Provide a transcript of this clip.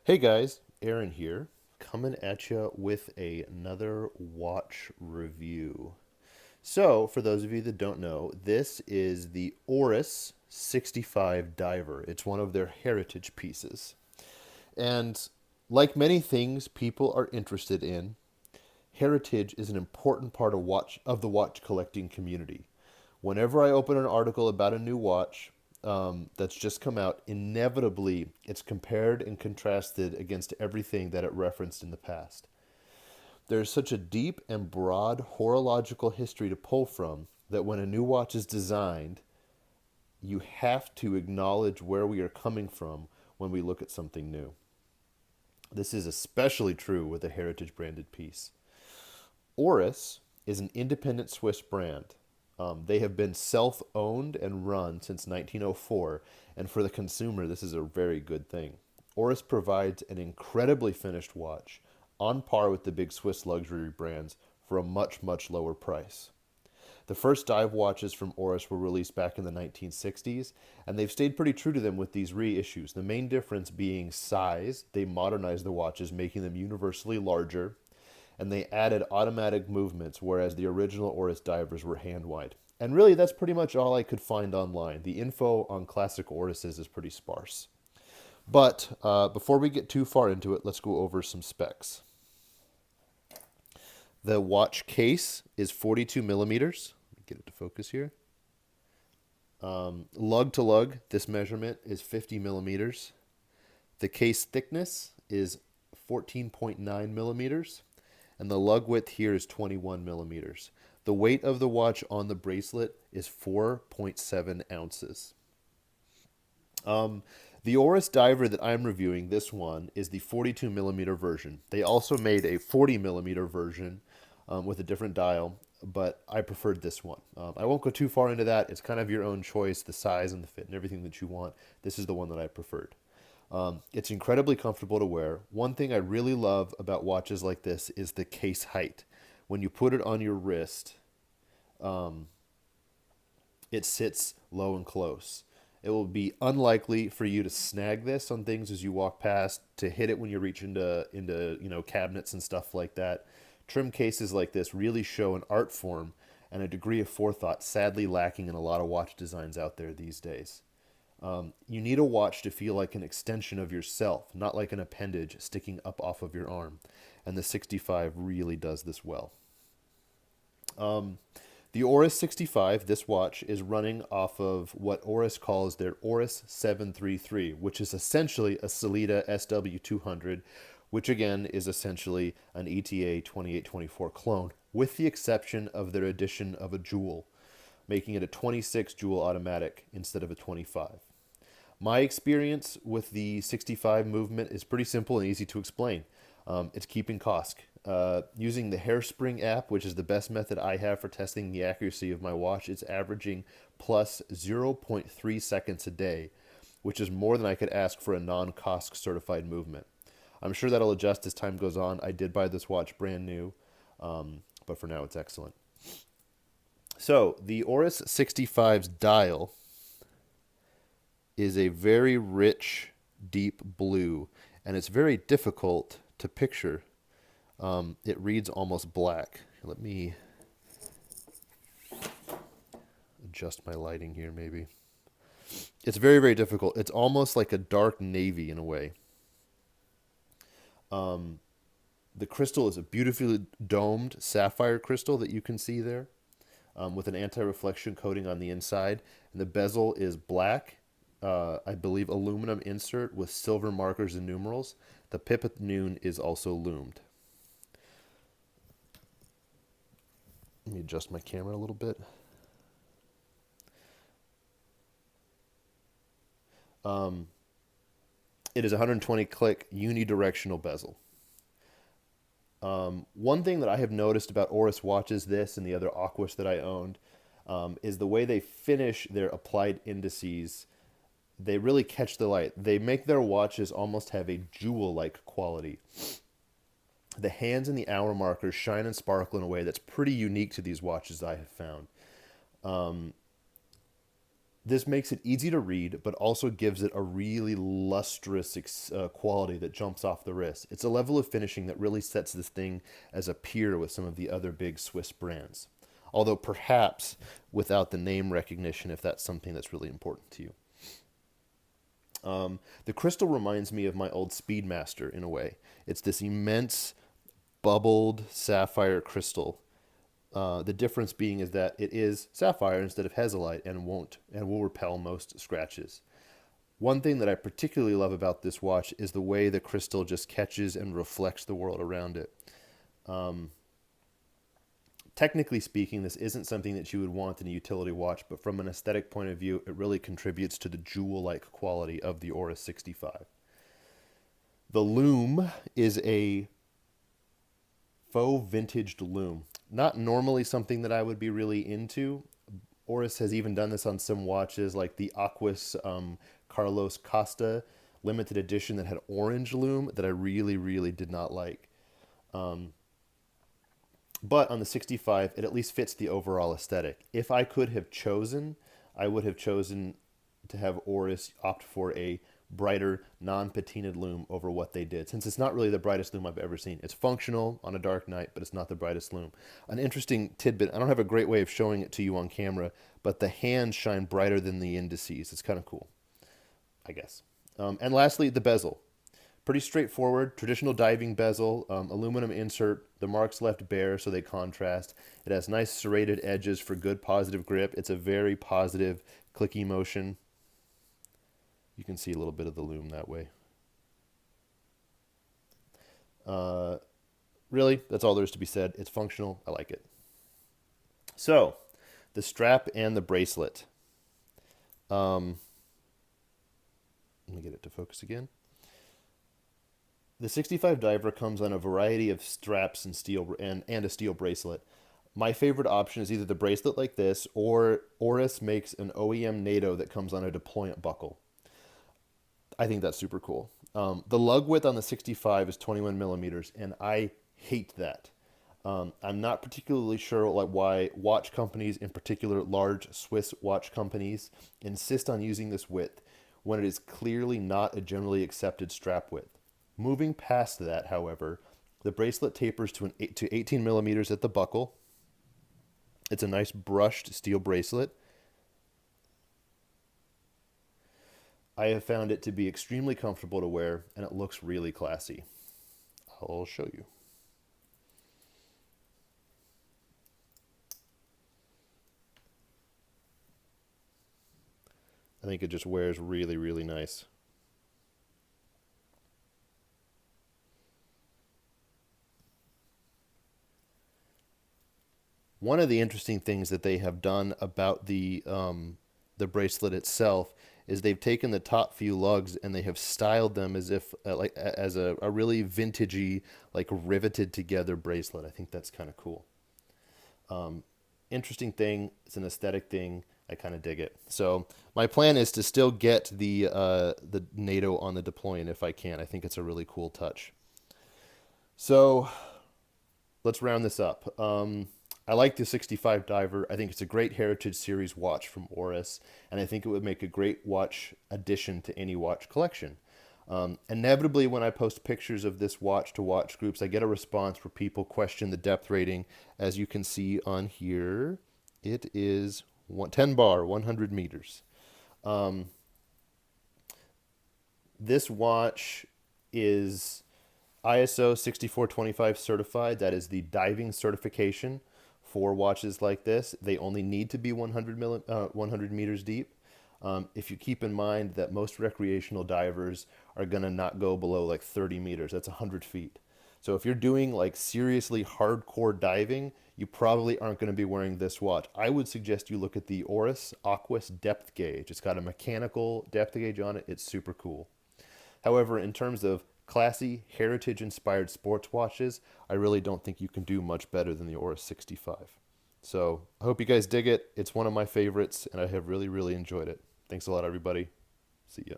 Hey guys, Aaron here, coming at you with another watch review. So, for those of you that don't know, this is the Oris 65 Diver. It's one of their heritage pieces. And like many things people are interested in, heritage is an important part of the watch collecting community. Whenever I open an article about a new watch that's just come out, inevitably it's compared and contrasted against everything that it referenced in the past. There's such a deep and broad horological history to pull from that when a new watch is designed, you have to acknowledge where we are coming from when we look at something new. This is especially true with a heritage branded piece. Oris is an independent Swiss brand. They have been self owned and run since 1904, and for the consumer, this is a very good thing. Oris provides an incredibly finished watch, on par with the big Swiss luxury brands, for a much, much lower price. The first dive watches from Oris were released back in the 1960s, and they've stayed pretty true to them with these reissues. The main difference being size. They modernized the watches, making them universally larger, and they added automatic movements, whereas the original Oris divers were hand wide. And really, that's pretty much all I could find online. The info on classic Orises is pretty sparse. But before we get too far into it, let's go over some specs. The watch case is 42 millimeters. Let me get it to focus here. Lug to lug, this measurement is 50 millimeters. The case thickness is 14.9 millimeters, and the lug width here is 21 millimeters. The weight of the watch on the bracelet is 4.7 ounces. The Oris diver that I'm reviewing, this one, is the 42 millimeter version. They also made a 40 millimeter version with a different dial, but I preferred this one. I won't go too far into that. It's kind of your own choice, the size and the fit and everything that you want. This is the one that I preferred. It's incredibly comfortable to wear. One thing I really love about watches like this is the case height. When you put it on your wrist, it sits low and close. It will be unlikely for you to snag this on things as you walk past, to hit it when you reach into cabinets and stuff like that. Trim cases like this really show an art form and a degree of forethought sadly lacking in a lot of watch designs out there these days. You need a watch to feel like an extension of yourself, not like an appendage sticking up off of your arm. And the 65 really does this well. The Oris 65, this watch, is running off of what Oris calls their Oris 733, which is essentially a Sellita SW200, which again is essentially an ETA 2824 clone, with the exception of their addition of a jewel, making it a 26 jewel automatic instead of a 25. My experience with the 65 movement is pretty simple and easy to explain. It's keeping cost. Using the Hairspring app, which is the best method I have for testing the accuracy of my watch, it's averaging plus 0.3 seconds a day, which is more than I could ask for a non-cost certified movement. I'm sure that'll adjust as time goes on. I did buy this watch brand new, but for now it's excellent. So the Oris 65's dial is a very rich, deep blue, and it's very difficult to picture. It reads almost black. Let me adjust my lighting here, maybe. It's very, very difficult. It's almost like a dark navy in a way. The crystal is a beautifully domed sapphire crystal that you can see there, with an anti-reflection coating on the inside. And the bezel is black, I believe aluminum insert with silver markers and numerals. The pip at noon is also loomed. Let me adjust my camera a little bit. It is 120 click unidirectional bezel. One thing that I have noticed about Oris watches, this and the other Aquas that I owned, is the way they finish their applied indices. They really catch the light. They make their watches almost have a jewel-like quality. The hands and the hour markers shine and sparkle in a way that's pretty unique to these watches I have found. This makes it easy to read, but also gives it a really lustrous quality that jumps off the wrist. It's a level of finishing that really sets this thing as a peer with some of the other big Swiss brands. Although perhaps without the name recognition, if that's something that's really important to you. The crystal reminds me of my old Speedmaster in a way. It's this immense bubbled sapphire crystal. The difference being is that it is sapphire instead of hezolite and will repel most scratches. One thing that I particularly love about this watch is the way the crystal just catches and reflects the world around it. Technically speaking, this isn't something that you would want in a utility watch, but from an aesthetic point of view, it really contributes to the jewel-like quality of the Oris 65. The lume is a faux vintaged lume. Not normally something that I would be really into. Oris has even done this on some watches like the Aquis Carlos Costa limited edition that had orange lume that I really, really did not like. But on the 65, it at least fits the overall aesthetic. If I could have chosen, I would have chosen to have Oris opt for a brighter, non-patinaed lume over what they did, since it's not really the brightest lume I've ever seen. It's functional on a dark night, but it's not the brightest lume. An interesting tidbit, I don't have a great way of showing it to you on camera, but the hands shine brighter than the indices. It's kind of cool, I guess. And lastly, the bezel. Pretty straightforward, traditional diving bezel, aluminum insert, the marks left bare so they contrast. It has nice serrated edges for good positive grip. It's a very positive clicky motion. You can see a little bit of the lume that way. Really, that's all there is to be said. It's functional. I like it. So, the strap and the bracelet. Let me get it to focus again. The 65 diver comes on a variety of straps and a steel bracelet. My favorite option is either the bracelet like this, or Oris makes an OEM NATO that comes on a deployant buckle. I think that's super cool. The lug width on the 65 is 21 millimeters, and I hate that. I'm not particularly sure why watch companies, in particular large Swiss watch companies, insist on using this width when it is clearly not a generally accepted strap width. Moving past that, however, the bracelet tapers to 18 millimeters at the buckle. It's a nice brushed steel bracelet. I have found it to be extremely comfortable to wear, and it looks really classy. I'll show you. I think it just wears really, really nice. One of the interesting things that they have done about the bracelet itself is they've taken the top few lugs and they have styled them as if as a really vintagey, like riveted together bracelet. I think that's kind of cool. Interesting thing. It's an aesthetic thing. I kind of dig it. So my plan is to still get the NATO on the deployant if I can. I think it's a really cool touch. So let's round this up. I like the 65 diver. I think it's a great Heritage Series watch from Oris, and I think it would make a great watch addition to any watch collection. Inevitably, when I post pictures of this watch to watch groups, I get a response where people question the depth rating. As you can see on here, it is 10 bar, 100 meters. This watch is ISO 6425 certified. That is the diving certification for watches like this. They only need to be 100 meters deep. If you keep in mind that most recreational divers are going to not go below like 30 meters, that's 100 feet. So if you're doing like seriously hardcore diving, you probably aren't going to be wearing this watch. I would suggest you look at the Oris Aquis depth gauge. It's got a mechanical depth gauge on it. It's super cool. However, in terms of classy, heritage-inspired sports watches, I really don't think you can do much better than the Oris 65. So I hope you guys dig it. It's one of my favorites, and I have really, really enjoyed it. Thanks a lot, everybody. See ya.